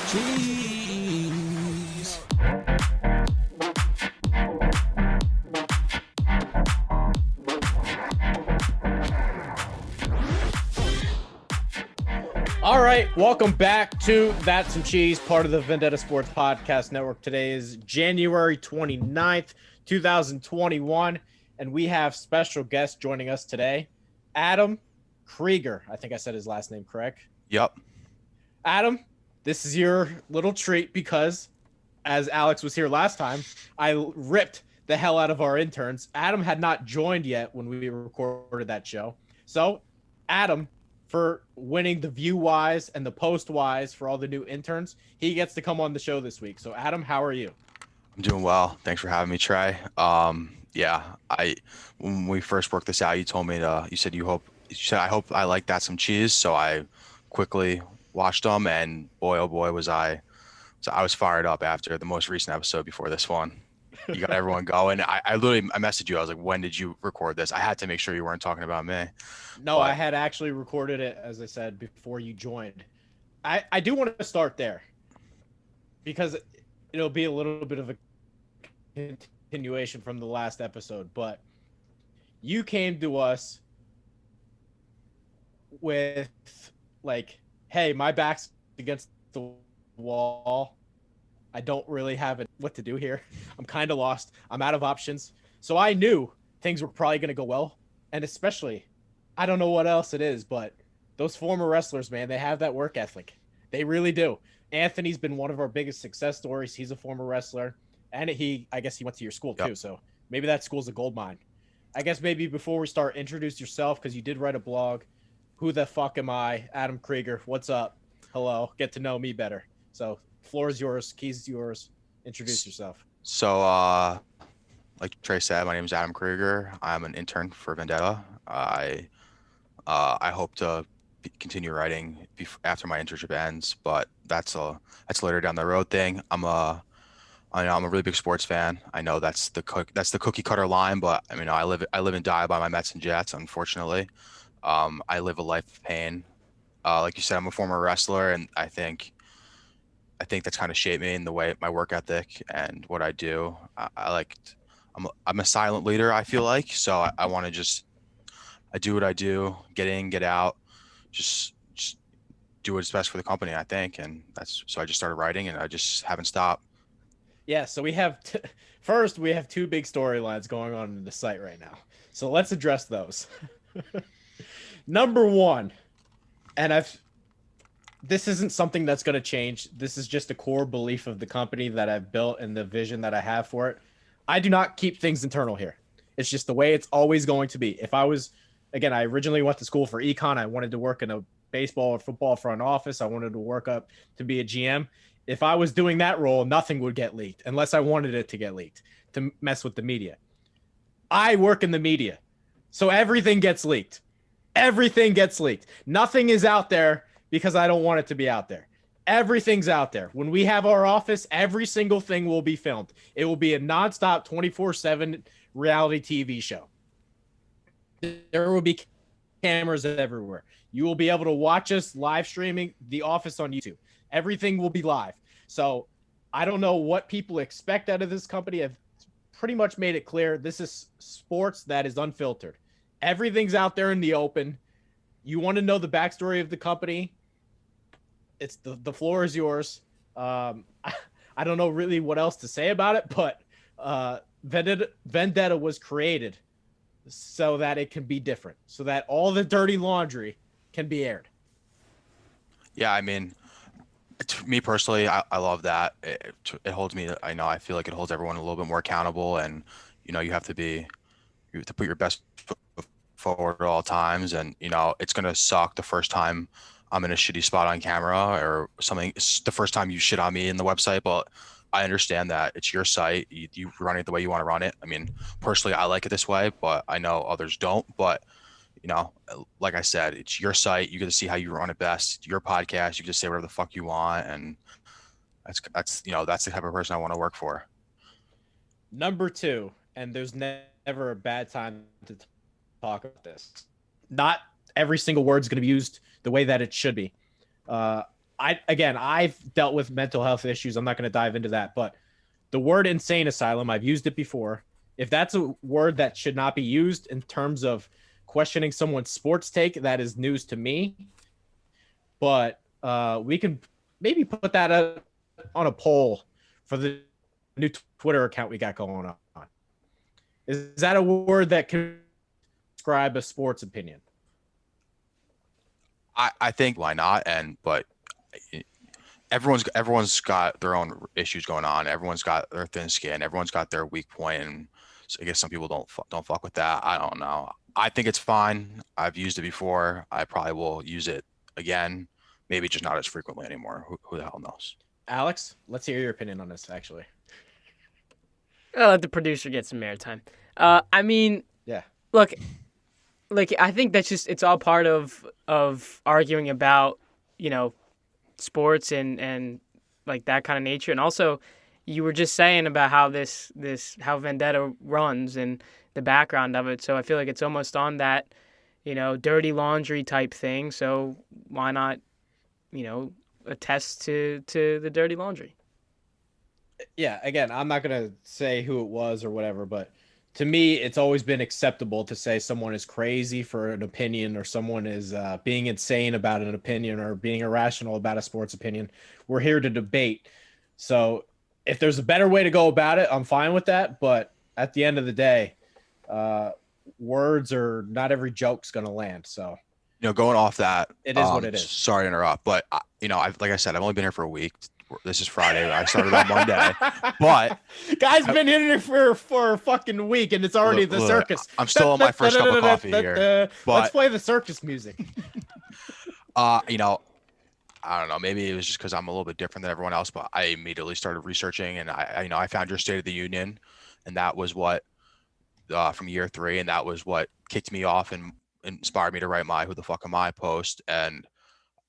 Cheese. All right, welcome back to That's Some Cheese, part of the Vendetta Sports Podcast Network. Today is January 29th, 2021, and we have special guest joining us today, Adam Krieger. I think I said his last name correct. Yep. Adam, this is your little treat because, as Alex was here last time, I ripped the hell out of our interns. Adam had not joined yet when we recorded that show. So, Adam, for winning the view-wise and the post-wise for all the new interns, he gets to come on the show this week. So, Adam, how are you? I'm doing well. Thanks for having me, Trey. When we first worked this out, you told me I hope I like that some cheese. So I quickly watched them, and boy, oh boy, was I was fired up after the most recent episode before this one. You got everyone going. I messaged you. I was like, when did you record this? I had to make sure you weren't talking about me. No, I had actually recorded it, as I said, before you joined. I do want to start there because it'll be a little bit of a continuation from the last episode, but you came to us with like, hey, my back's against the wall. I don't really have what to do here. I'm kind of lost. I'm out of options. So I knew things were probably going to go well. And especially, I don't know what else it is, but those former wrestlers, man, they have that work ethic. They really do. Anthony's been one of our biggest success stories. He's a former wrestler. And I guess he went to your school too. So maybe that school's a gold mine. I guess maybe before we start, introduce yourself because you did write a blog. Who the fuck am I? Adam Krieger. What's up? Hello. Get to know me better. So floor is yours. Keys is yours. Introduce yourself. So, like Trey said, my name is Adam Krieger. I'm an intern for Vendetta. I hope to continue writing after my internship ends, but that's later down the road thing. I'm a really big sports fan. I know that's the cookie cutter line, but I mean, I live and die by my Mets and Jets. Unfortunately, I live a life of pain. Like you said, I'm a former wrestler, and I think that's kind of shaped me in the way my work ethic and what I do. I'm a silent leader, I feel like. So I want to I do what I do, get in, get out, just do what's best for the company, I think. And so I just started writing, and I just haven't stopped. Yeah. So we have first, we have two big storylines going on in the site right now. So let's address those. Number one, and this isn't something that's going to change. This is just a core belief of the company that I've built and the vision that I have for it. I do not keep things internal here. It's just the way it's always going to be. If I was, again, I originally went to school for econ. I wanted to work in a baseball or football front office. I wanted to work up to be a GM. If I was doing that role, nothing would get leaked unless I wanted it to get leaked to mess with the media. I work in the media, so everything gets leaked. Everything gets leaked. Nothing is out there because I don't want it to be out there. Everything's out there. When we have our office, every single thing will be filmed. It will be a nonstop 24/7 reality TV show. There will be cameras everywhere. You will be able to watch us live streaming The Office on YouTube. Everything will be live. So I don't know what people expect out of this company. I've pretty much made it clear. This is sports that is unfiltered. Everything's out there in the open. You want to know the backstory of the company? It's the floor is yours. I don't know really what else to say about it, but Vendetta was created so that it can be different, so that all the dirty laundry can be aired. Yeah, I mean, to me personally, I love that. It holds me. I feel like it holds everyone a little bit more accountable, and you have to put your best foot forward at all times. And it's gonna suck the first time I'm in a shitty spot on camera or something. It's the first time you shit on me in the website, but I understand that it's your site. You run it the way you want to run it. I mean, personally, I like it this way, but I know others don't. But like I said, it's your site. You get to see how you run it best. It's your podcast. You can just say whatever the fuck you want, and that's the type of person I want to work for. Number two, and there's never a bad time to talk about this. Not every single word is going to be used the way that it should be. I've dealt with mental health issues. I'm not going to dive into that, but the word insane asylum, I've used it before. If that's a word that should not be used in terms of questioning someone's sports take, that is news to me. But we can maybe put that on a poll for the new Twitter account we got going on. Is that a word that can describe a sports opinion? I think why not? But everyone's got their own issues going on. Everyone's got their thin skin. Everyone's got their weak point, and so I guess some people don't fuck with that. I don't know. I think it's fine. I've used it before. I probably will use it again. Maybe just not as frequently anymore. Who the hell knows? Alex, let's hear your opinion on this. Actually, I'll let the producer get some airtime. I mean, yeah. Look, like I think that's just it's all part of arguing about sports and like that kind of nature. And also, you were just saying about how this how Vendetta runs and the background of it. So I feel like it's almost on that dirty laundry type thing. So why not attest to the dirty laundry? Yeah, again, I'm not going to say who it was or whatever, but to me, it's always been acceptable to say someone is crazy for an opinion or someone is being insane about an opinion or being irrational about a sports opinion. We're here to debate. So if there's a better way to go about it, I'm fine with that. But at the end of the day, words are not every joke's going to land. So, going off that, it is what it is. Sorry to interrupt, but like I said, I've only been here for a week. This is Friday. I started on Monday, but guy's been in here for a fucking week, and it's already the circus. I'm still on my first cup of coffee here. But let's play the circus music. I don't know. Maybe it was just because I'm a little bit different than everyone else, but I immediately started researching, and I found your State of the Union, and that was what from year 3, and that was what kicked me off and inspired me to write my "Who the fuck am I" post. And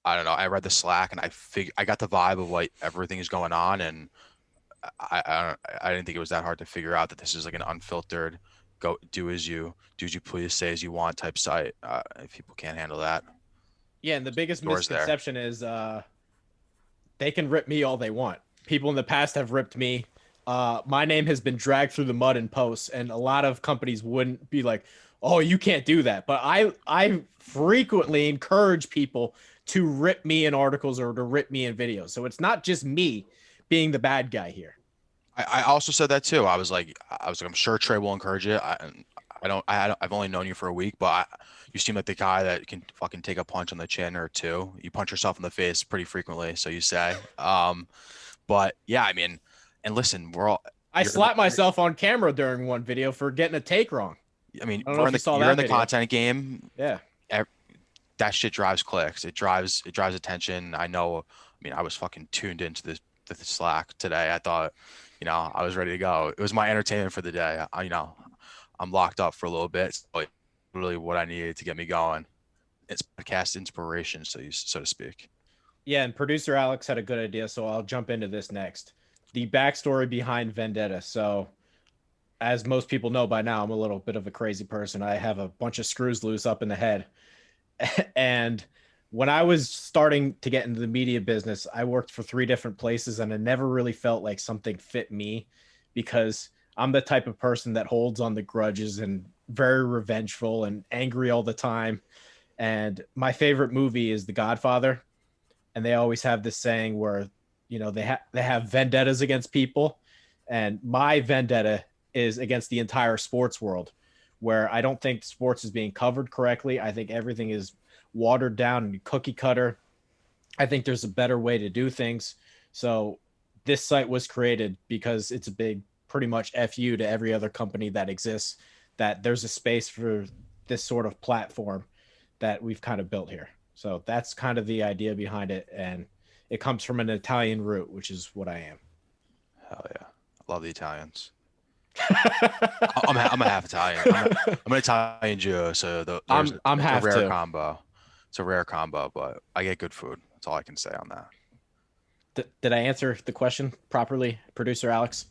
I don't know. I read the Slack and I got the vibe of what everything is going on, and I didn't think it was that hard to figure out that this is like an unfiltered, do as you please, say as you want type site. If people can't handle that, yeah. And the biggest misconception is they can rip me all they want. People in the past have ripped me. My name has been dragged through the mud in posts, and a lot of companies wouldn't be like, "Oh, you can't do that." But I frequently encourage people to rip me in articles or to rip me in videos. So it's not just me being the bad guy here. I also said that too. I was like, I'm sure Trey will encourage it. I've only known you for a week, but you seem like the guy that can fucking take a punch on the chin or two. You punch yourself in the face pretty frequently, so you say. But yeah, I mean, and listen, I slapped myself on camera during one video for getting a take wrong. I mean, you're in the content game. Yeah. That shit drives clicks. It drives attention. I know. I mean, I was fucking tuned into the Slack today. I thought, I was ready to go. It was my entertainment for the day. I'm locked up for a little bit. So really what I needed to get me going. It's podcast inspiration, so to speak. Yeah, and producer Alex had a good idea, so I'll jump into this next. The backstory behind Vendetta. So, as most people know by now, I'm a little bit of a crazy person. I have a bunch of screws loose up in the head. And when I was starting to get into the media business, I worked for 3 different places, and I never really felt like something fit me because I'm the type of person that holds on the grudges and very revengeful and angry all the time. And my favorite movie is The Godfather. And they always have this saying where, they have vendettas against people. And my vendetta is against the entire sports world, where I don't think sports is being covered correctly. I think everything is watered down and cookie cutter. I think there's a better way to do things. So this site was created because it's a big, pretty much FU to every other company that exists, that there's a space for this sort of platform that we've kind of built here. So that's kind of the idea behind it. And it comes from an Italian root, which is what I am. Hell yeah. I love the Italians. I'm a half Italian. I'm an Italian Jew, so I'm half a rare too. combo. It's a rare combo, but I get good food. That's all I can say on that. Did I answer the question properly, producer Alex?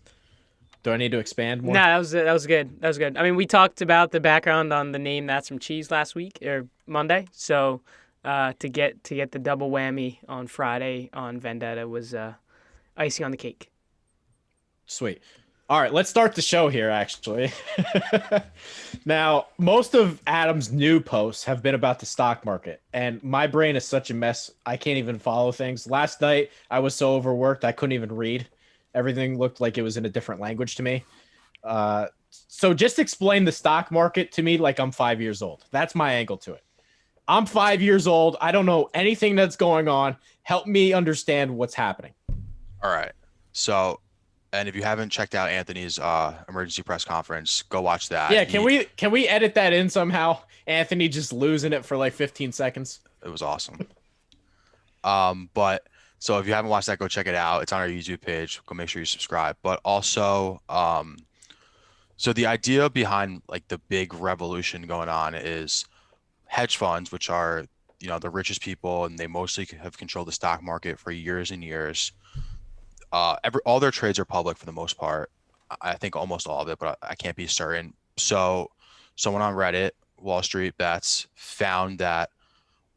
Do I need to expand more? No, that was good. That was good. I mean, we talked about the background on the name That's Some Cheese last week or Monday, so to get the double whammy on Friday on Vendetta was icing on the cake. Sweet. All right, let's start the show here, actually. Now, most of Adam's new posts have been about the stock market, and my brain is such a mess. I can't even follow things. Last night, I was so overworked, I couldn't even read. Everything looked like it was in a different language to me. So just explain the stock market to me like I'm 5 years old. That's my angle to it. I'm 5 years old. I don't know anything that's going on. Help me understand what's happening. All right. So, and if you haven't checked out Anthony's emergency press conference, go watch that. Yeah, can we edit that in somehow? Anthony just losing it for like 15 seconds. It was awesome. But so if you haven't watched that, go check it out. It's on our YouTube page. Go make sure you subscribe. But also, so the idea behind like the big revolution going on is hedge funds, which are, you know, the richest people, and they mostly have controlled the stock market for years and years. All their trades are public for the most part. I think almost all of it, but I can't be certain. So someone on Reddit, Wall Street Bets, found that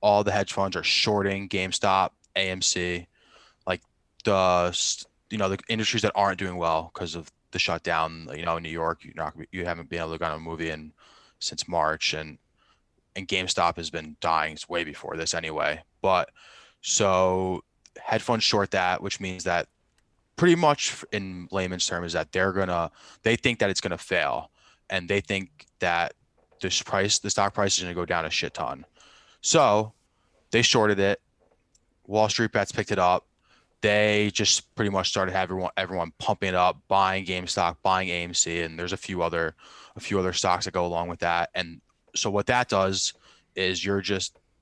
all the hedge funds are shorting GameStop, AMC, like the industries that aren't doing well because of the shutdown. You know, in New York, you haven't been able to go to a movie since March, and GameStop has been dying way before this anyway. But so hedge funds short that, which means that pretty much in layman's terms is that they think that it's gonna fail, and they think that the stock price is gonna go down a shit ton. So they shorted it. Wall Street Bets picked it up. They just pretty much started everyone pumping it up, buying GameStop, buying AMC, and there's a few other stocks that go along with that. And so what that does is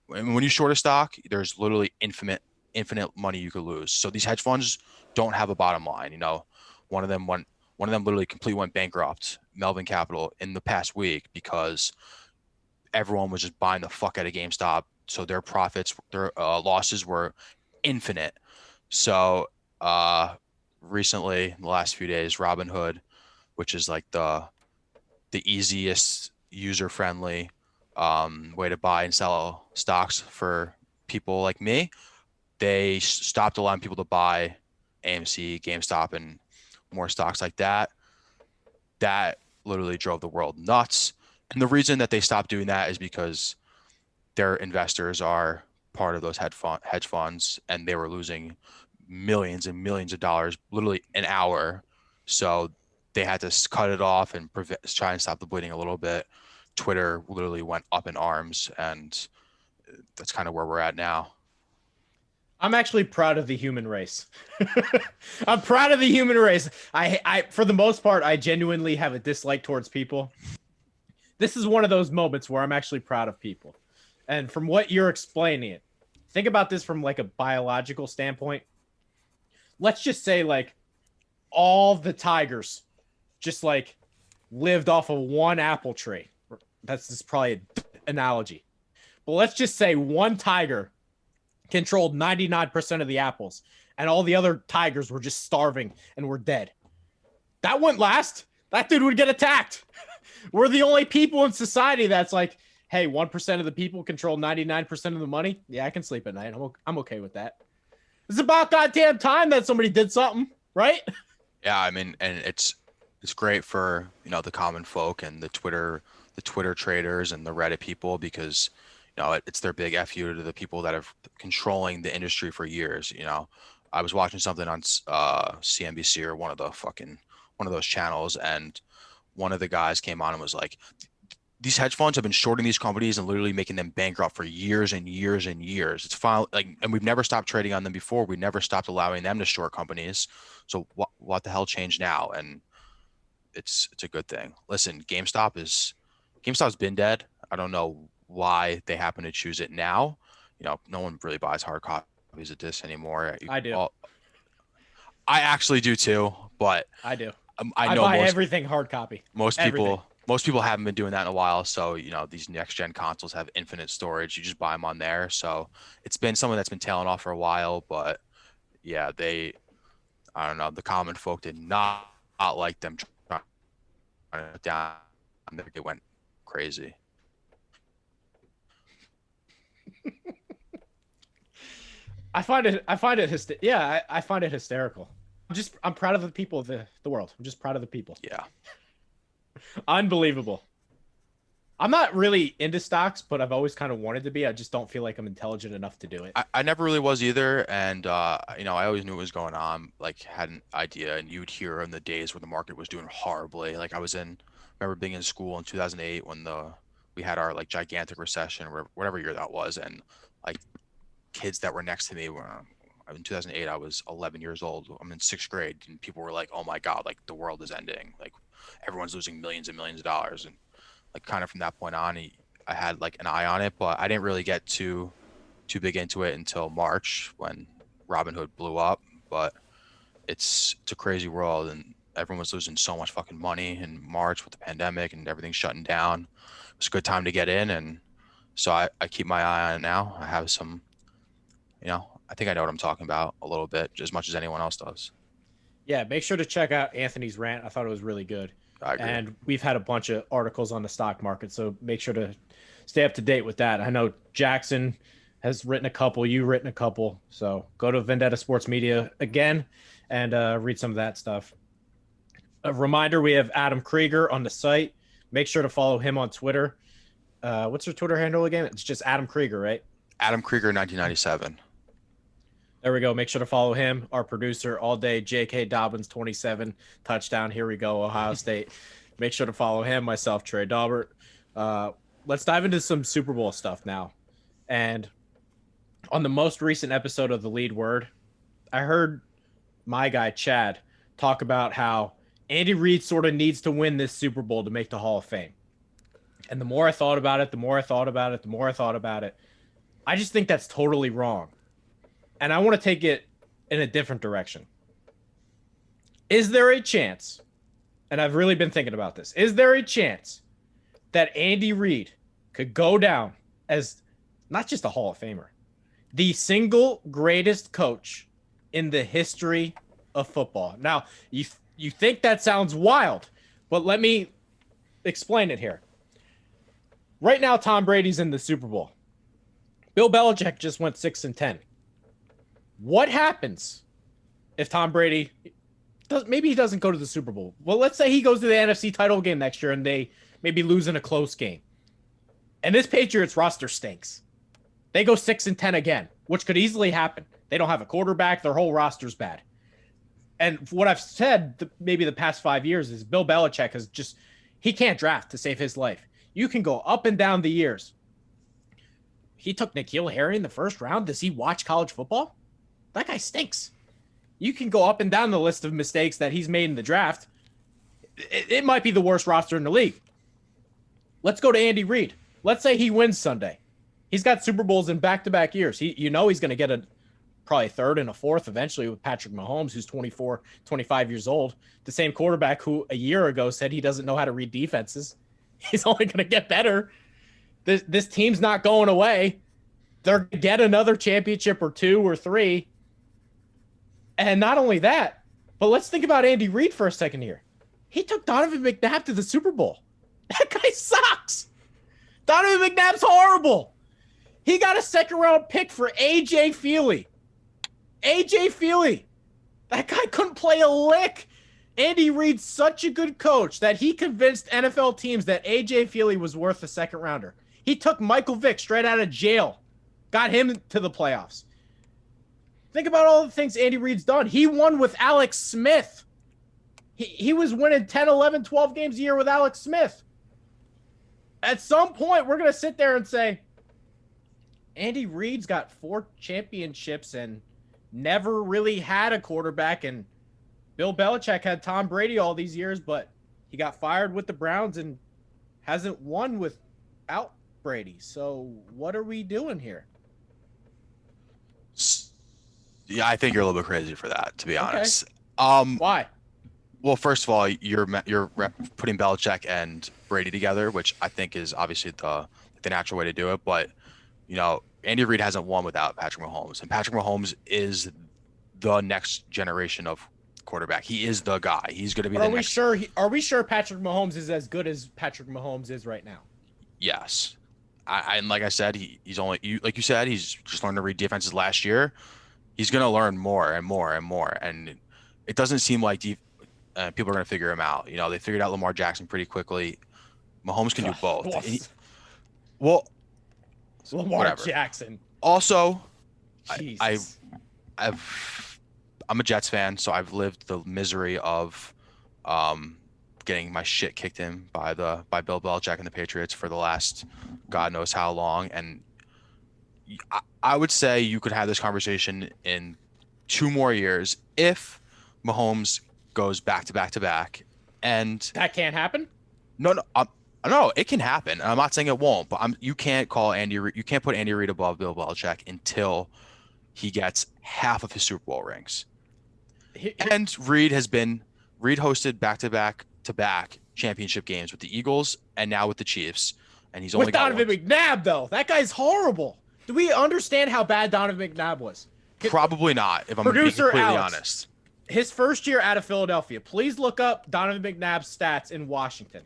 when you short a stock, there's literally infinite money you could lose. So these hedge funds don't have a bottom line. You know, one of them literally completely went bankrupt, Melvin Capital, in the past week because everyone was just buying the fuck out of GameStop. So their losses were infinite. So recently, in the last few days, Robinhood, which is like the easiest user-friendly way to buy and sell stocks for people like me, they stopped allowing people to buy AMC, GameStop, and more stocks like that. That literally drove the world nuts. And the reason that they stopped doing that is because their investors are part of those hedge funds, and they were losing millions and millions of dollars literally an hour. So they had to cut it off and try and stop the bleeding a little bit. Twitter literally went up in arms, and that's kind of where we're at now. I'm actually proud of the human race. I'm proud of the human race. I for the most part, I genuinely have a dislike towards people. This is one of those moments where I'm actually proud of people. And from what you're explaining it, think about this from like a biological standpoint. Let's just say like all the tigers just like lived off of one apple tree. That's just probably an analogy. But let's just say one tiger controlled 99% of the apples, and all the other tigers were just starving and were dead. That wouldn't last. That dude would get attacked. We're the only people in society that's like, hey, 1% of the people control 99% of the money. Yeah, I can sleep at night. I'm okay with that. It's about goddamn time that somebody did something, right? Yeah, I mean, and it's great for, you know, the common folk and the Twitter traders and the Reddit people, because, you know, it's their big FU to the people that have controlling the industry for years. You know, I was watching something on CNBC or one of those channels, and one of the guys came on and was like, these hedge funds have been shorting these companies and literally making them bankrupt for years and years and years. It's fine, like, and we've never stopped trading on them before. We never stopped allowing them to short companies. So what the hell changed now? And it's a good thing. Listen, GameStop's been dead. I don't know why they happen to choose it now. You know, no one really buys hard copies of this anymore. I do. I actually do too, but I do. I know buy everything hard copy. Most Everything. people haven't been doing that in a while. So, you know, these next gen consoles have infinite storage. You just buy them on there. So it's been something that's been tailing off for a while, but yeah, I don't know, the common folk did not like them trying it down. They went crazy. I find it I find it hysterical. I'm proud of the people of the world. I'm just proud of the people. Yeah. Unbelievable. I'm not really into stocks, but I've always kind of wanted to be. I just don't feel like I'm intelligent enough to do it. I never really was either, and I always knew what was going on, like had an idea, and you would hear in the days when the market was doing horribly. Like remember being in school in 2008 when we had our like gigantic recession, or whatever year that was, and like kids that were next to me were in 2008, I was 11 years old. I'm in sixth grade, and people were like, "Oh my God, like the world is ending. Like everyone's losing millions and millions of dollars." And like kind of from that point on, I had like an eye on it, but I didn't really get too big into it until March when Robinhood blew up. But it's a crazy world, and everyone was losing so much fucking money in March with the pandemic and everything shutting down. It was a good time to get in, and so I keep my eye on it now. I have some, I think I know what I'm talking about a little bit, just as much as anyone else does. Yeah, make sure to check out Anthony's rant. I thought it was really good. I agree. And we've had a bunch of articles on the stock market, so make sure to stay up to date with that. I know Jackson has written a couple, you've written a couple, so go to Vendetta Sports Media again and read some of that stuff. A reminder, we have Adam Krieger on the site. Make sure to follow him on Twitter. What's your Twitter handle again? It's just Adam Krieger, right? Adam Krieger 1997. There we go. Make sure to follow him, our producer all day, J.K. Dobbins, 27, touchdown. Here we go, Ohio State. Make sure to follow him, myself, Trey Daubert. Let's dive into some Super Bowl stuff now. And on the most recent episode of The Lead Word, I heard my guy, Chad, talk about how Andy Reid sort of needs to win this Super Bowl to make the Hall of Fame. And the more I thought about it, I just think that's totally wrong. And I want to take it in a different direction. Is there a chance, and I've really been thinking about this, is there a chance that Andy Reid could go down as not just a Hall of Famer, the single greatest coach in the history of football? Now, you think that sounds wild, but let me explain it here. Right now, Tom Brady's in the Super Bowl. Bill Belichick just went 6-10. What happens if Tom Brady maybe he doesn't go to the Super Bowl? Well, let's say he goes to the NFC title game next year and they maybe lose in a close game. And this Patriots roster stinks. They go 6-10 again, which could easily happen. They don't have a quarterback. Their whole roster's bad. And what I've said maybe the past 5 years is Bill Belichick he can't draft to save his life. You can go up and down the years. He took N'Keal Harry in the first round. Does he watch college football? That guy stinks. You can go up and down the list of mistakes that he's made in the draft. It might be the worst roster in the league. Let's go to Andy Reid. Let's say he wins Sunday. He's got Super Bowls in back-to-back years. He's going to get probably a third and a fourth eventually with Patrick Mahomes, who's 24, 25 years old. The same quarterback who a year ago said he doesn't know how to read defenses. He's only going to get better. This team's not going away. They're going to get another championship or 2 or 3. And not only that, but let's think about Andy Reid for a second here. He took Donovan McNabb to the Super Bowl. That guy sucks. Donovan McNabb's horrible. He got a second-round pick for A.J. Feely. A.J. Feely. That guy couldn't play a lick. Andy Reid's such a good coach that he convinced NFL teams that A.J. Feely was worth a second-rounder. He took Michael Vick straight out of jail. Got him to the playoffs. Think about all the things Andy Reid's done. He won with Alex Smith. He was winning 10, 11, 12 games a year with Alex Smith. At some point, we're going to sit there and say, Andy Reid's got 4 championships and never really had a quarterback. And Bill Belichick had Tom Brady all these years, but he got fired with the Browns and hasn't won without Brady. So what are we doing here? Yeah, I think you're a little bit crazy for that, to be honest. Why? Well, first of all, you're putting Belichick and Brady together, which I think is obviously the natural way to do it. But Andy Reid hasn't won without Patrick Mahomes, and Patrick Mahomes is the next generation of quarterback. He is the guy. He's going to be the next. Are we sure Patrick Mahomes is as good as Patrick Mahomes is right now? Yes. And like I said, he's only like you said, he's just learned to read defenses last year. he's going to learn more and more and more. And it doesn't seem like people are going to figure him out. They figured out Lamar Jackson pretty quickly. Mahomes can do both. Well, Lamar whatever. Jackson. Also, Jesus. I'm a Jets fan, so I've lived the misery of getting my shit kicked in by Bill Belichick and the Patriots for the last God knows how long. And I would say you could have this conversation in 2 more years if Mahomes goes back to back to back. And that can't happen? No, it can happen. I'm not saying it won't, but you can't put Andy Reid above Bill Belichick until he gets half of his Super Bowl rings. And Reid hosted back-to-back championship games with the Eagles and now with the Chiefs, and he's only with Donovan McNabb though. That guy's horrible. Do we understand how bad Donovan McNabb was? Probably not, if I'm being completely honest. His first year out of Philadelphia. Please look up Donovan McNabb's stats in Washington.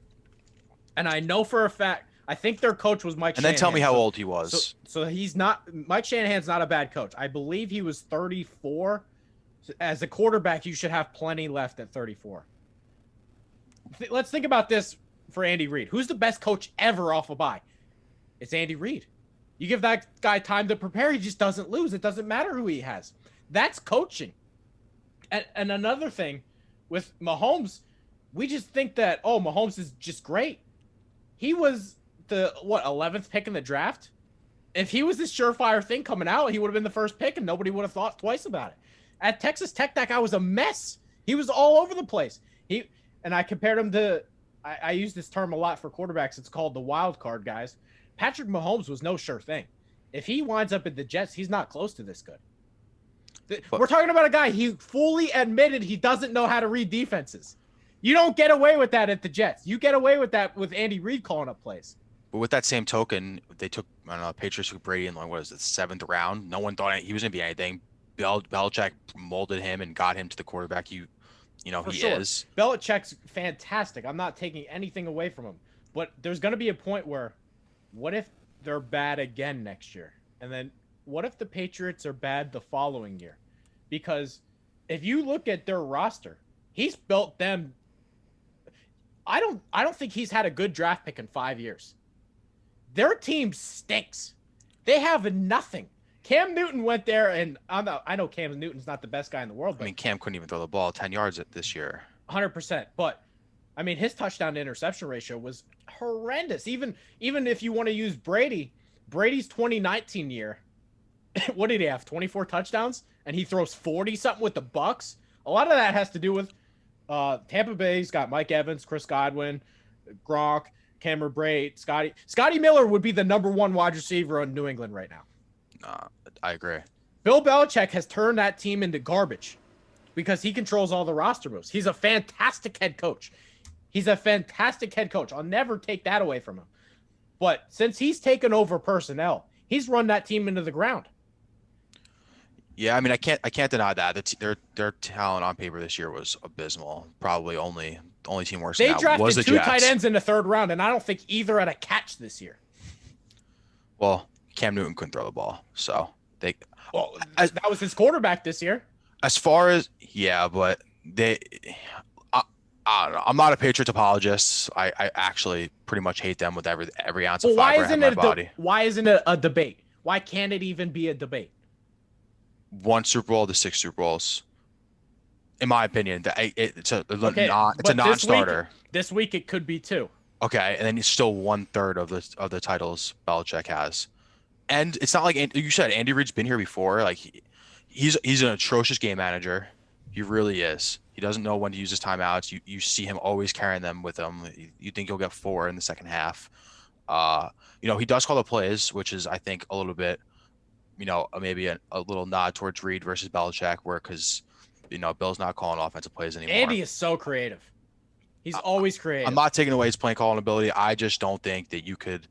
And I know for a fact, I think their coach was Mike Shanahan. And then tell me how old he was. So he's not, Mike Shanahan's not a bad coach. I believe he was 34. As a quarterback, you should have plenty left at 34. Let's think about this for Andy Reid. Who's the best coach ever off a bye? It's Andy Reid. You give that guy time to prepare, he just doesn't lose. It doesn't matter who he has. That's coaching. And another thing with Mahomes, we just think that, oh, Mahomes is just great. He was the 11th pick in the draft. If he was this surefire thing coming out, he would have been the first pick and nobody would have thought twice about it. At Texas Tech, that guy was a mess. He was all over the place. And I compared him to, I use this term a lot for quarterbacks. It's called the wild card guys. Patrick Mahomes was no sure thing. If he winds up at the Jets, he's not close to this good. We're talking about a guy, he fully admitted he doesn't know how to read defenses. You don't get away with that at the Jets. You get away with that with Andy Reid calling up plays. But with that same token, they took, Patriots took Brady in, 7th round. No one thought he was going to be anything. Belichick molded him and got him to the quarterback he is. Belichick's fantastic. I'm not taking anything away from him. But there's going to be a point where, what if they're bad again next year? And then what if the Patriots are bad the following year? Because if you look at their roster, he's built them. I don't think he's had a good draft pick in 5 years. Their team stinks. They have nothing. Cam Newton went there, and I know Cam Newton's not the best guy in the world. But Cam couldn't even throw the ball 10 yards this year. 100%. But, his touchdown to interception ratio was horrendous. Even if you want to use Brady's 2019 year, what did he have? 24 touchdowns? And he throws 40-something with the Bucks? A lot of that has to do with Tampa Bay's got Mike Evans, Chris Godwin, Gronk, Cameron Brate, Scotty Miller would be the number 1 wide receiver in New England right now. I agree. Bill Belichick has turned that team into garbage because he controls all the roster moves. He's a fantastic head coach. I'll never take that away from him. But since he's taken over personnel, he's run that team into the ground. Yeah, I can't deny that. Their talent on paper this year was abysmal. Probably only team worse than that was the Jets. They drafted 2 tight ends in the 3rd round, and I don't think either had a catch this year. Well, Cam Newton couldn't throw the ball, so that was his quarterback this year. As far as but I don't know. I'm not a Patriots apologist. I actually pretty much hate them with every ounce of fiber I have in my body. Why isn't it a debate? Why can't it even be a debate? 1 Super Bowl to 6 Super Bowls, in my opinion, it's a non-starter. This week it could be 2. Okay, and then it's still 1/3 of the titles Belichick has, and it's not like you said. Andy Reid's been here before. Like he's an atrocious game manager. He really is. He doesn't know when to use his timeouts. You see him always carrying them with him. You think he'll get 4 in the second half. He does call the plays, which is I think a little bit, maybe a little nod towards Reid versus Belichick, because Bill's not calling offensive plays anymore. Andy is so creative. He's always creative. I'm not taking away his play calling ability. I just don't think that you could,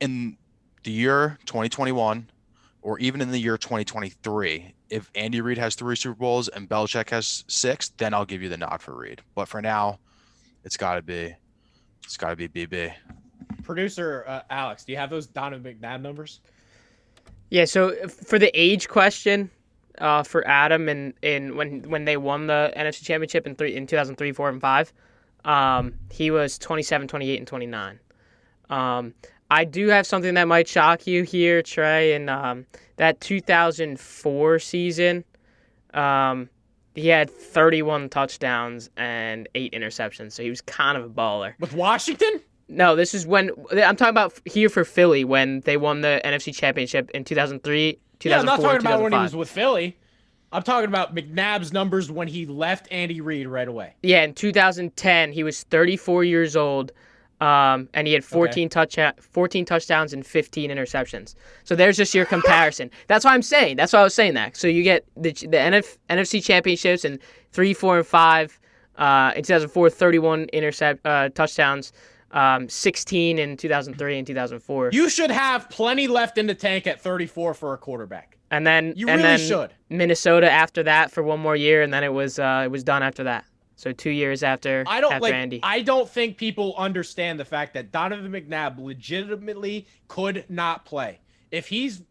in the year 2021 or even in the year 2023, if Andy Reid has 3 Super Bowls and Belichick has 6, then I'll give you the nod for Reid. But for now, it's got to be BB. Producer Alex, do you have those Donovan McNabb numbers? Yeah, so for the age question, for Adam and when they won the NFC Championship in 2003, 4, and 5, he was 27, 28, and 29. I do have something that might shock you here, Trey. In that 2004 season, he had 31 touchdowns and 8 interceptions, so he was kind of a baller. With Washington? No, this is when I'm talking about here for Philly when they won the NFC Championship in 2003, 2004, Yeah, I'm not talking about 2005. when he was with Philly. I'm talking about McNabb's numbers when he left Andy Reid right away. Yeah, in 2010, he was 34 years old, and he had 14 touchdowns and 15 interceptions. So there's just your comparison. That's what I'm saying. That's why I was saying that. So you get the NFC Championships in 3, 4, and 5. In 2004, 31 touchdowns. 16 in 2003 and 2004. You should have plenty left in the tank at 34 for a quarterback. And then you really should. Minnesota after that for one more year, and then it was done after that. So 2 years after Andy. I don't think people understand the fact that Donovan McNabb legitimately could not play. If he's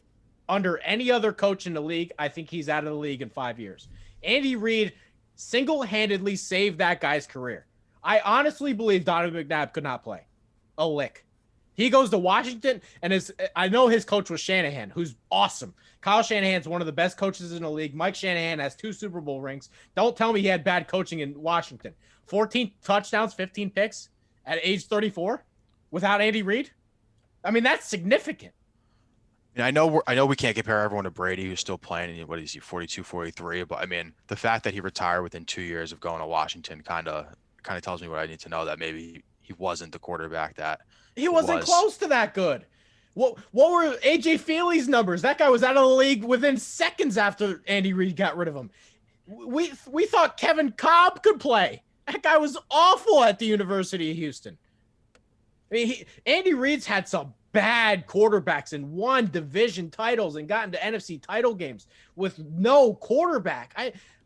under any other coach in the league, I think he's out of the league in 5 years. Andy Reid single-handedly saved that guy's career. I honestly believe Donovan McNabb could not play a lick. He goes to Washington, and I know his coach was Shanahan, who's awesome. Kyle Shanahan's one of the best coaches in the league. Mike Shanahan has 2 Super Bowl rings. Don't tell me he had bad coaching in Washington. 14 touchdowns, 15 picks at age 34 without Andy Reid? I mean, that's significant. I know we can't compare everyone to Brady, who's still playing. What is he, 42, 43? But I mean, the fact that he retired within 2 years of going to Washington kind of tells me what I need to know, that maybe he wasn't the quarterback that he wasn't close to that good. What were AJ Feely's numbers? That guy was out of the league within seconds after Andy Reid got rid of him. We thought Kevin Cobb could play. That guy was awful at the University of Houston. I mean, Andy Reid's had some bad quarterbacks and won division titles and got into NFC title games with no quarterback.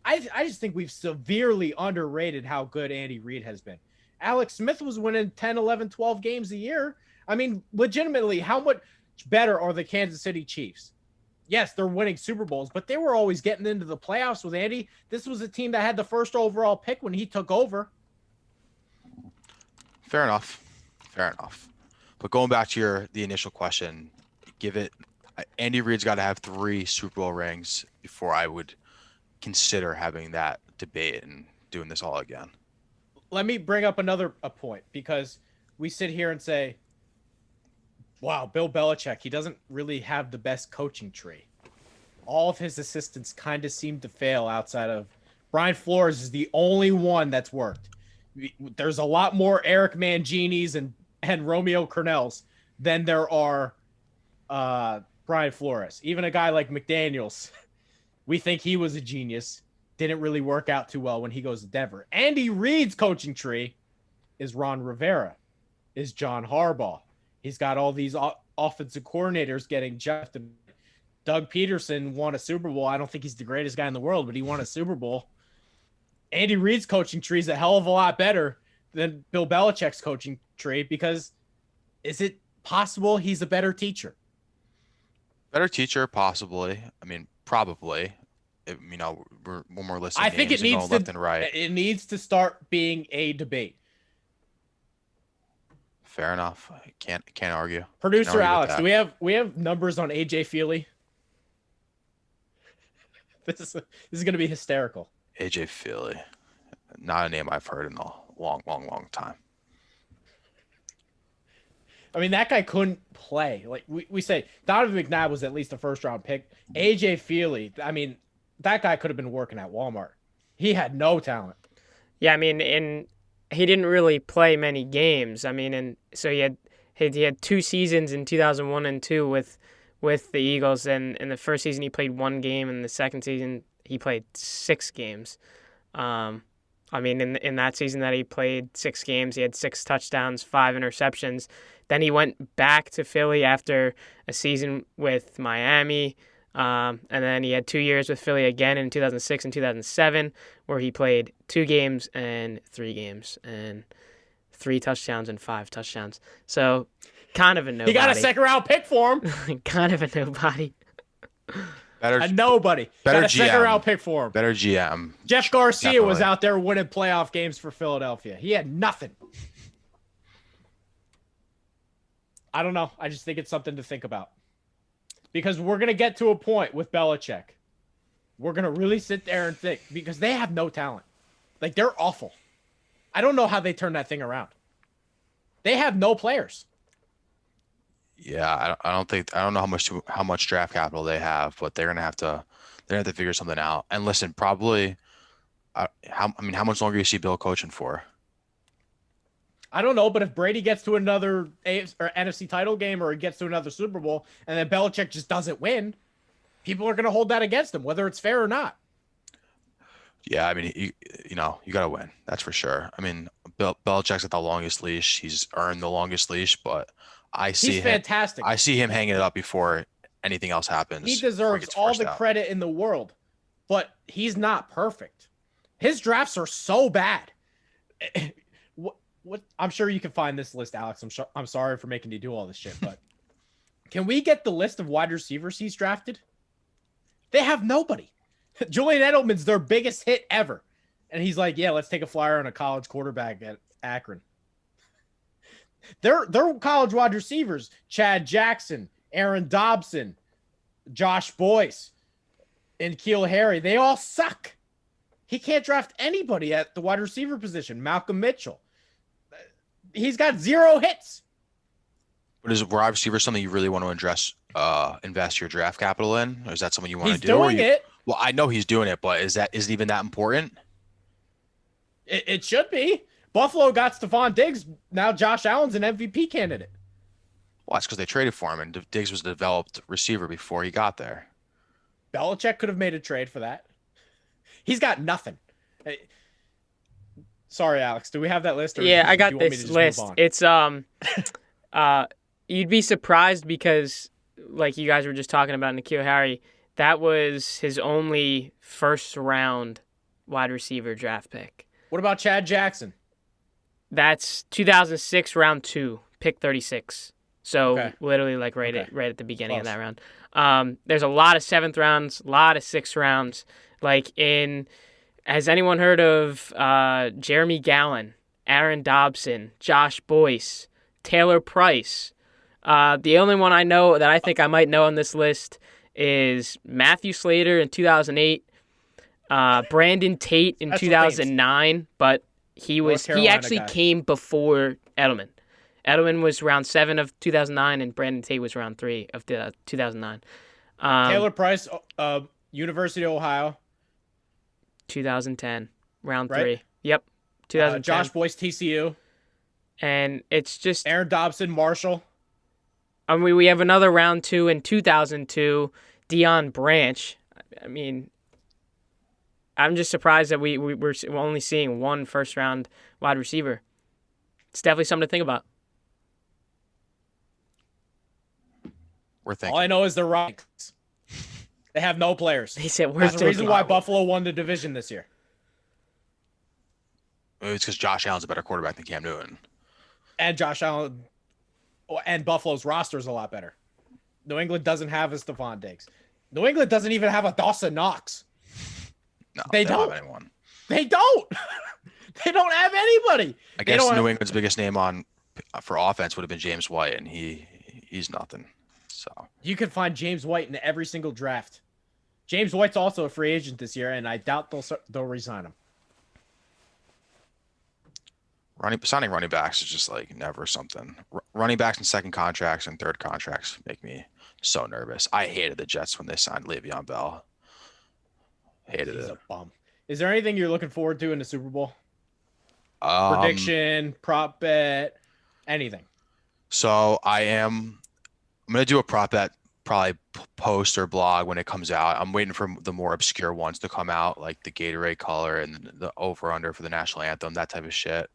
I just think we've severely underrated how good Andy Reid has been. Alex Smith was winning 10, 11, 12 games a year. I mean, legitimately, how much better are the Kansas City Chiefs? Yes, they're winning Super Bowls, but they were always getting into the playoffs with Andy. This was a team that had the first overall pick when he took over. Fair enough. But going back to the initial question, Andy Reid's got to have 3 Super Bowl rings before I would consider having that debate and doing this all again. Let me bring up a point, because we sit here and say, wow, Bill Belichick, he doesn't really have the best coaching tree. All of his assistants kind of seem to fail outside of Brian Flores is the only one that's worked. There's a lot more Eric Manginis and Romeo Cornells than there are Brian Flores. Even a guy like McDaniels, we think he was a genius. Didn't really work out too well when he goes to Denver. Andy Reid's coaching tree is Ron Rivera, is John Harbaugh. He's got all these offensive coordinators getting Jeff. Doug Peterson won a Super Bowl. I don't think he's the greatest guy in the world, but he won a Super Bowl. Andy Reid's coaching tree is a hell of a lot better than Bill Belichick's coaching tree, because is it possible he's a better teacher? Better teacher, possibly. I mean, probably. When we're listening, I think it needs to, left and right. It needs to start being a debate. Fair enough. I can't argue. Producer Alex, do we have numbers on AJ Feely? This is going to be hysterical. AJ Feely, not a name I've heard in a long time. I mean, that guy couldn't play. Like we say, Donovan McNabb was at least a first-round pick. AJ Feely, I mean, that guy could have been working at Walmart. He had no talent. Yeah, I mean, he didn't really play many games. I mean, and so he had 2 seasons in 2001 and 2 with the Eagles, and in the first season he played 1 game, and the second season he played 6 games. I mean, in that season that he played 6 games, he had 6 touchdowns, 5 interceptions. Then he went back to Philly after a season with Miami. And then he had 2 years with Philly again in 2006 and 2007, where he played 2 games and 3 games and 3 touchdowns and 5 touchdowns. So kind of a nobody. He got a second-round pick for him. Kind of a nobody. Better, And nobody better got a second GM. round pick for him. better GM. Jeff Garcia was Definitely. out there winning playoff games for Philadelphia. He had nothing. I don't know. I just think it's something to think about. Because we're going to get to a point with Belichick. We're going to really sit there and think. Because they have no talent. Like, they're awful. I don't know how they turn that thing around. They have no players. Yeah, I don't know how much draft capital they have, but they're gonna have to figure something out. And listen, probably, how much longer do you see Bill coaching for? I don't know, but if Brady gets to another or NFC title game or he gets to another Super Bowl and then Belichick just doesn't win, people are going to hold that against him, whether it's fair or not. Yeah, I mean, you got to win. That's for sure. I mean, Belichick's got the longest leash. He's earned the longest leash, but He's fantastic. I see him hanging it up before anything else happens. He before deserves gets all forced the out. credit in the world, but he's not perfect. His drafts are so bad. What? I'm sure you can find this list, Alex. I'm sorry for making you do all this shit, but can we get the list of wide receivers he's drafted? They have nobody. Julian Edelman's their biggest hit ever. And he's like, yeah, let's take a flyer on a college quarterback at Akron. They're college wide receivers. Chad Jackson, Aaron Dobson, Josh Boyce, and Keel Harry. They all suck. He can't draft anybody at the wide receiver position. Malcolm Mitchell. He's got 0 hits. But is wide receiver something you really want to invest your draft capital in? Or is that something you want He's to do? doing it. Well, I know he's doing it, but is it even that important? It should be. Buffalo got Stephon Diggs. Now Josh Allen's an MVP candidate. Well, that's because they traded for him, and Diggs was a developed receiver before he got there. Belichick could have made a trade for that. He's got nothing. Sorry, Alex. Do we have that list? Or Yeah, I got do you want me to this just move list. on? It's you'd be surprised because, like you guys were just talking about, N'Keal Harry, that was his only first round wide receiver draft pick. What about Chad Jackson? That's 2006 round 2, pick 36. So Okay. literally like right at the beginning of Close. that round. There's a lot of 7th rounds, a lot of 6th rounds. Has anyone heard of Jeremy Gallen, Aaron Dobson, Josh Boyce, Taylor Price? The only one I know that I think I might know on this list is Matthew Slater in 2008, Brandon Tate in Special 2009, but he Carolina actually guy. came before Edelman. Edelman was round 7 of 2009, and Brandon Tate was round 3 of 2009. Taylor Price, University of Ohio. 2010, round Right? 3. Yep, 2010. Josh Boyce, TCU. And it's just, Aaron Dobson, Marshall. I mean, we have another round 2 in 2002, Deion Branch. I mean, I'm just surprised that we're only seeing one first-round wide receiver. It's definitely something to think about. We're thinking. All I know is they're ranks. They have no players. He said, "We're There's a reason thinking." why Buffalo won the division this year. It's because Josh Allen's a better quarterback than Cam Newton. And Josh Allen and Buffalo's roster is a lot better. New England doesn't have a Stephon Diggs. New England doesn't even have a Dawson Knox. No, They don't don't. have anyone. They don't. They don't have anybody. I They guess don't New have- England's biggest name for offense would have been James White, and he's nothing. So You can find James White in every single draft. James White's also a free agent this year, and I doubt they'll resign him. signing running backs is just like never something. Running backs and second contracts and third contracts make me so nervous. I hated the Jets when they signed Le'Veon Bell. Hated He's it. a bum. Is there anything you're looking forward to in the Super Bowl? Um, Prediction, prop bet, anything? So I'm gonna do a prop bet, probably post or blog when it comes out. I'm waiting for the more obscure ones to come out, like the Gatorade color and the over under for the national anthem, that type of shit.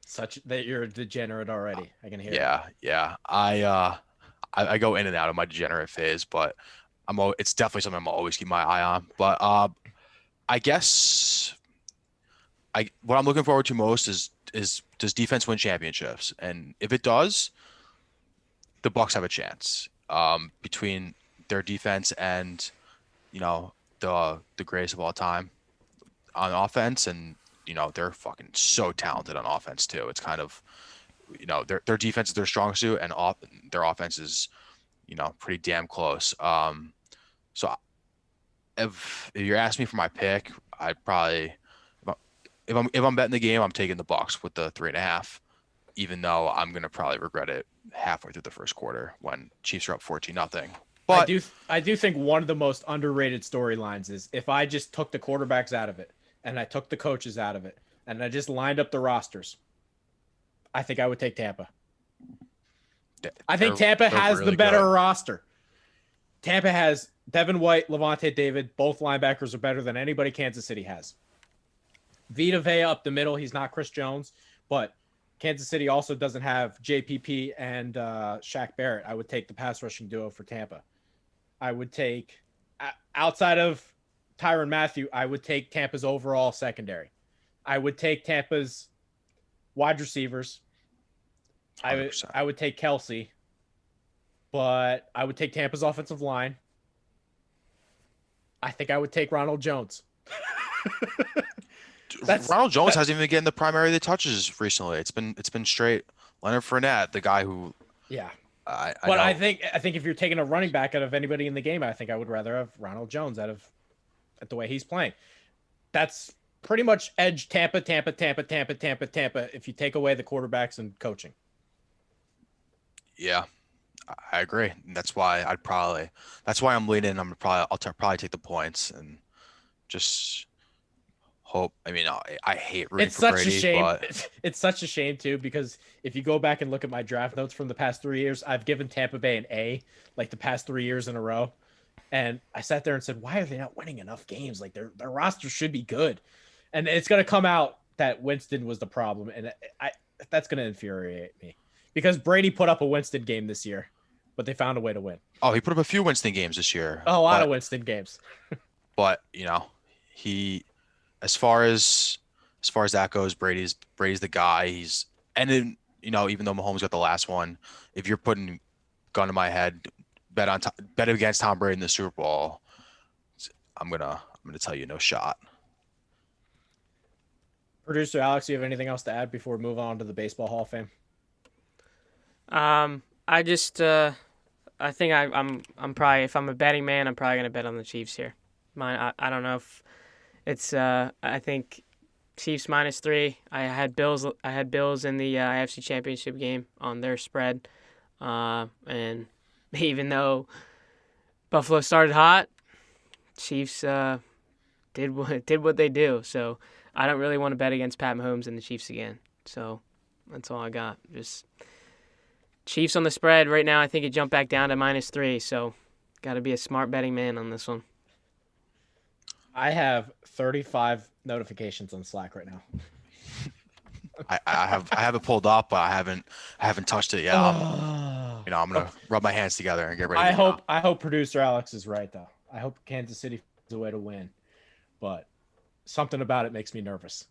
Such that you're a degenerate already. I can hear it. Yeah. I go in and out of my degenerate phase, but it's definitely something I'm always keep my eye on. But I guess what I'm looking forward to most is does defense win championships? And if it does, the Bucks have a chance. Between their defense and the greatest of all time on offense, and they're fucking so talented on offense too. It's kind of their defense is their strong suit, and their offense is pretty damn close. So if you're asking me for my pick, I'd probably if I'm betting the game, I'm taking the Bucks with the 3.5, even though I'm gonna probably regret it halfway through the first quarter when Chiefs are up 14-0. But I do think one of the most underrated storylines is if I just took the quarterbacks out of it and I took the coaches out of it and I just lined up the rosters, I think I would take Tampa. I think Tampa has really the better good roster. Tampa has Devin White, Levante David. Both linebackers are better than anybody Kansas City has. Vita Vea up the middle. He's not Chris Jones, but Kansas City also doesn't have JPP and Shaq Barrett. I would take the pass rushing duo for Tampa. I would take, outside of Tyrann Mathieu, I would take Tampa's overall secondary. I would take Tampa's wide receivers. I would take Kelsey, but I would take Tampa's offensive line. I think I would take Ronald Jones. Ronald Jones hasn't even been getting the primary the touches recently. It's been straight Leonard Fournette, the guy who. Yeah. I think if you're taking a running back out of anybody in the game, I think I would rather have Ronald Jones at the way he's playing. That's pretty much edge Tampa. If you take away the quarterbacks and coaching. Yeah, I agree. That's why I'm leaning. I'll probably take the points and just hope. I mean, I hate rooting for Brady. It's such a shame. But it's such a shame too, because if you go back and look at my draft notes from the past 3 years, I've given Tampa Bay an A like the past 3 years in a row. And I sat there and said, why are they not winning enough games? Like their roster should be good. And it's going to come out that Winston was the problem. And that's going to infuriate me because Brady put up a Winston game this year, but they found a way to win. Oh, he put up a few Winston games this year. A lot of Winston games. But, he, as far as that goes, Brady's the guy. Even though Mahomes got the last one, if you're putting gun to my head, bet against Tom Brady in the Super Bowl, I'm gonna tell you no shot. Producer Alex, you have anything else to add before we move on to the Baseball Hall of Fame? I think I'm probably, if I'm a betting man, I'm probably gonna bet on the Chiefs here. I don't know if it's I think Chiefs -3. I had Bills in the AFC Championship game on their spread, and even though Buffalo started hot, Chiefs did what they do. So I don't really want to bet against Pat Mahomes and the Chiefs again. So that's all I got. Just Chiefs on the spread right now. I think it jumped back down to -3. So got to be a smart betting man on this one. I have 35 notifications on Slack right now. I have it pulled up, but I haven't touched it yet. I'm gonna rub my hands together and get ready. I hope producer Alex is right though. I hope Kansas City finds a way to win, but something about it makes me nervous.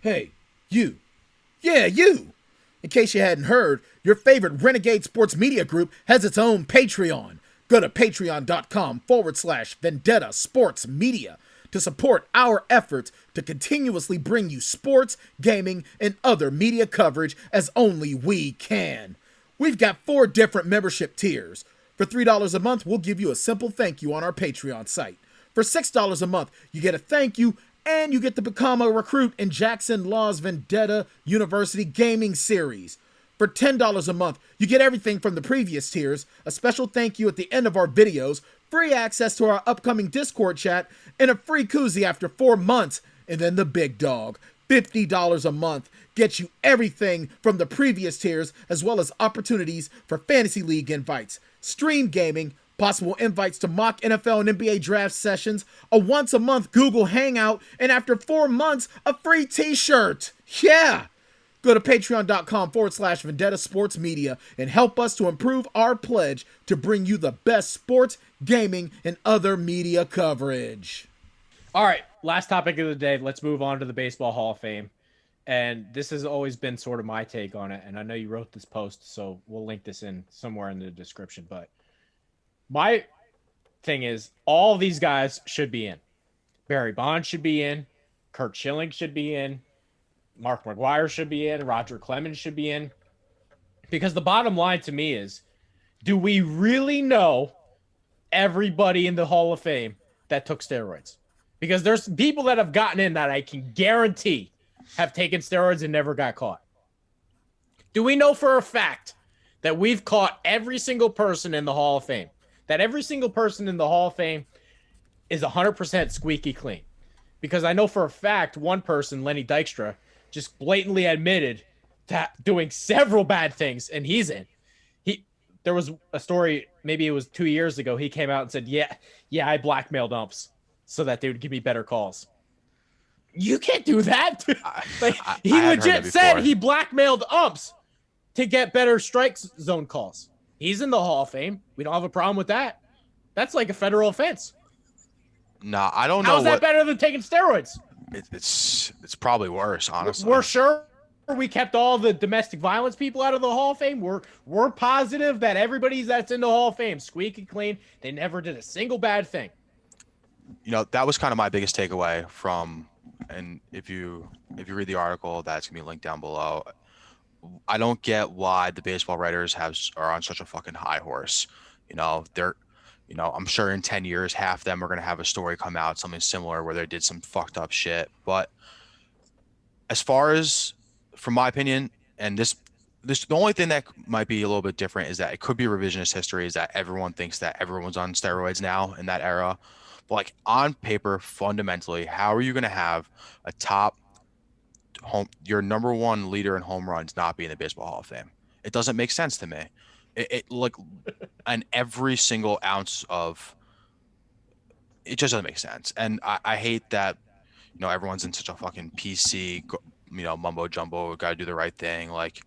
Hey, you. Yeah, you. In case you hadn't heard, your favorite Renegade Sports Media Group has its own Patreon. Go to patreon.com/Vendetta Sports Media to support our efforts to continuously bring you sports, gaming, and other media coverage as only we can. We've got 4 different membership tiers. For $3 a month, we'll give you a simple thank you on our Patreon site. For $6 a month, you get a thank you and you get to become a recruit in Jackson Law's Vendetta University Gaming Series. For $10 a month, you get everything from the previous tiers, a special thank you at the end of our videos, free access to our upcoming Discord chat, and a free koozie after 4 months. And then the big dog, $50 a month, gets you everything from the previous tiers, as well as opportunities for Fantasy League invites, stream gaming, possible invites to mock NFL and NBA draft sessions, a once-a-month Google Hangout, and after 4 months, a free t-shirt. Yeah! Go to patreon.com/Vendetta Sports Media and help us to improve our pledge to bring you the best sports, gaming, and other media coverage. All right, last topic of the day. Let's move on to the Baseball Hall of Fame. and this has always been sort of my take on it, and I know you wrote this post, so we'll link this in somewhere in the description, but my thing is all these guys should be in. Barry Bonds should be in. Curt Schilling should be in. Mark McGwire should be in. Roger Clemens should be in. Because the bottom line to me is, do we really know everybody in the Hall of Fame that took steroids? Because there's people that have gotten in that I can guarantee have taken steroids and never got caught. Do we know for a fact that we've caught every single person in the Hall of Fame? That every single person in the Hall of Fame is 100% squeaky clean? Because I know for a fact one person, Lenny Dykstra, just blatantly admitted to doing several bad things, and he's in. There was a story, maybe it was 2 years ago, he came out and said, yeah, I blackmailed umps so that they would give me better calls. You can't do that. He legit said he blackmailed umps to get better strike zone calls. He's in the Hall of Fame. We don't have a problem with that. That's like a federal offense. Nah, I don't know. How's that better than taking steroids? It's probably worse, honestly. We're sure we kept all the domestic violence people out of the Hall of Fame. We're positive that everybody that's in the Hall of Fame, squeaky clean, they never did a single bad thing. You know, that was kind of my biggest takeaway from, and if you read the article, that's gonna be linked down below. I don't get why the baseball writers are on such a fucking high horse. You know, I'm sure in 10 years, half of them are going to have a story come out, something similar where they did some fucked up shit. But as far as, from my opinion, and this the only thing that might be a little bit different is that it could be revisionist history, is that everyone thinks that everyone's on steroids now in that era. But like on paper, fundamentally, how are you going to have a top your number one leader in home runs not be in the Baseball Hall of Fame? It doesn't make sense to me. It like, and every single ounce of it just doesn't make sense. And I hate that, you know, everyone's in such a fucking PC, you know, mumbo jumbo, got to do the right thing. Like,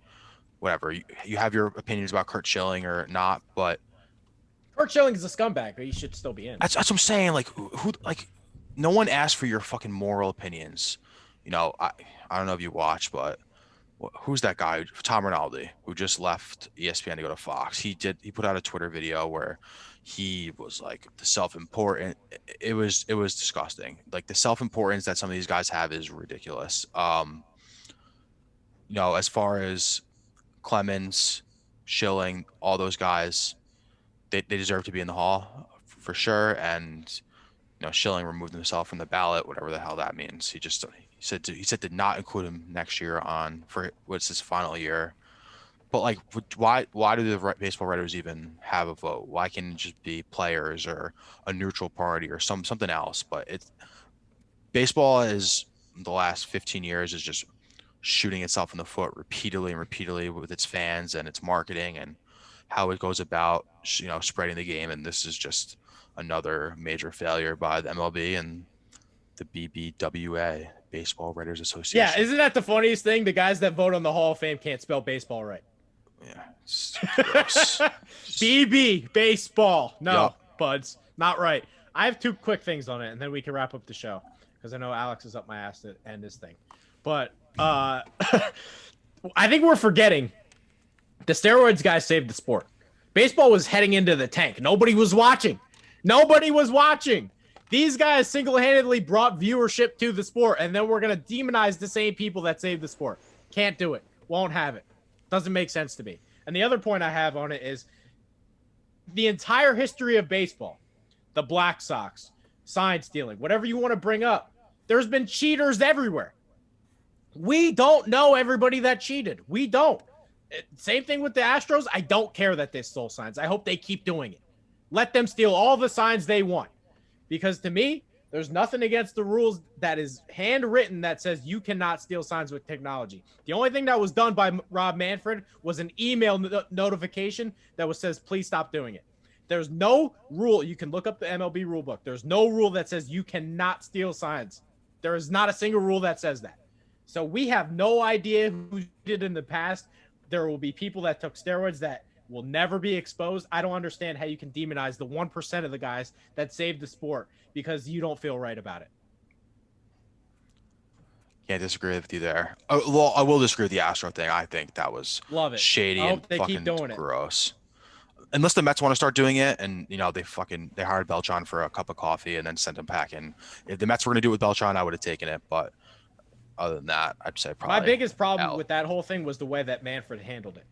whatever. You have your opinions about Curt Schilling or not, but Curt Schilling is a scumbag, but he should still be in. That's what I'm saying. Like, who, like, no one asked for your fucking moral opinions. You know, I don't know if you watch, but who's that guy, Tom Rinaldi, who just left ESPN to go to Fox? He put out a Twitter video where he was like, the self-important. It was disgusting. Like, the self-importance that some of these guys have is ridiculous. You know, as far as Clemens, Schilling, all those guys, they deserve to be in the Hall for sure. And, you know, Schilling removed himself from the ballot, whatever the hell that means. He said to not include him next year for what's his final year. But like, why do the baseball writers even have a vote? Why can't it just be players or a neutral party or something else? But baseball is, the last 15 years, is just shooting itself in the foot repeatedly and repeatedly with its fans and its marketing and how it goes about, you know, spreading the game. And this is just another major failure by the MLB and the BBWA, Baseball Writers Association. Yeah, isn't that the funniest thing? The guys that vote on the Hall of Fame can't spell baseball right. Yeah, it's gross. BB, baseball. No, Yep. buds, not right. I have two quick things on it, and then we can wrap up the show, because I know Alex is up my ass to end this thing. But I think we're forgetting the steroids guys saved the sport. Baseball was heading into the tank. Nobody was watching. These guys single-handedly brought viewership to the sport, and then we're going to demonize the same people that saved the sport. Can't do it. Won't have it. Doesn't make sense to me. And the other point I have on it is the entire history of baseball, the Black Sox, sign stealing, whatever you want to bring up, there's been cheaters everywhere. We don't know everybody that cheated. We don't. Same thing with the Astros. I don't care that they stole signs. I hope they keep doing it. Let them steal all the signs they want. Because to me, there's nothing against the rules that is handwritten that says you cannot steal signs with technology. The only thing that was done by Rob Manfred was an email notification that says, please stop doing it. There's no rule. You can look up the MLB rule book. There's no rule that says you cannot steal signs. There is not a single rule that says that. So we have no idea who did in the past. There will be people that took steroids that will never be exposed. I don't understand how you can demonize the 1% of the guys that saved the sport because you don't feel right about it. Can't disagree with you there. Well, I will disagree with the Astro thing. I think that was Love it. shady I and hope they fucking keep doing it. gross. Unless the Mets want to start doing it, and they hired Beltran for a cup of coffee and then sent him packing. If the Mets were going to do it with Beltran, I would have taken it. But other than that, I'd say probably. My biggest problem L. with that whole thing was the way that Manfred handled it.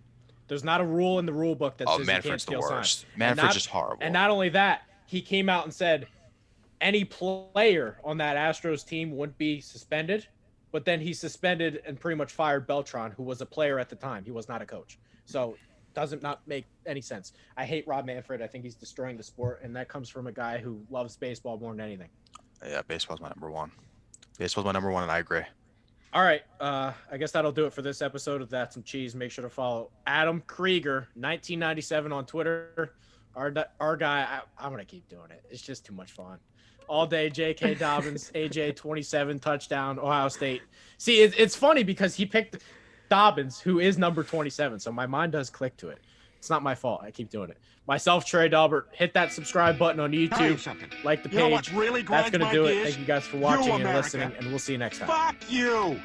There's not a rule in the rule book that says you can't Manfred's the steal worst. signs. Manfred's just horrible. And not only that, he came out and said any player on that Astros team wouldn't be suspended, but then he suspended and pretty much fired Beltran, who was a player at the time. He was not a coach. So doesn't not make any sense. I hate Rob Manfred. I think he's destroying the sport, and that comes from a guy who loves baseball more than anything. Yeah, baseball's my number one. Baseball's my number one, and I agree. All right, I guess that'll do it for this episode of That's Some Cheese. Make sure to follow Adam Krieger, 1997 on Twitter. Our guy, I'm going to keep doing it. It's just too much fun. All day, J.K. Dobbins, AJ, 27, touchdown, Ohio State. See, it's funny because he picked Dobbins, who is number 27, so my mind does click to it. It's not my fault. I keep doing it. Myself, Trey Delbert. Hit that subscribe button on YouTube. Like the page. You know what really That's grinds going to my do it. gears? Thank you guys for watching and America. listening, and we'll see you next time. Fuck you!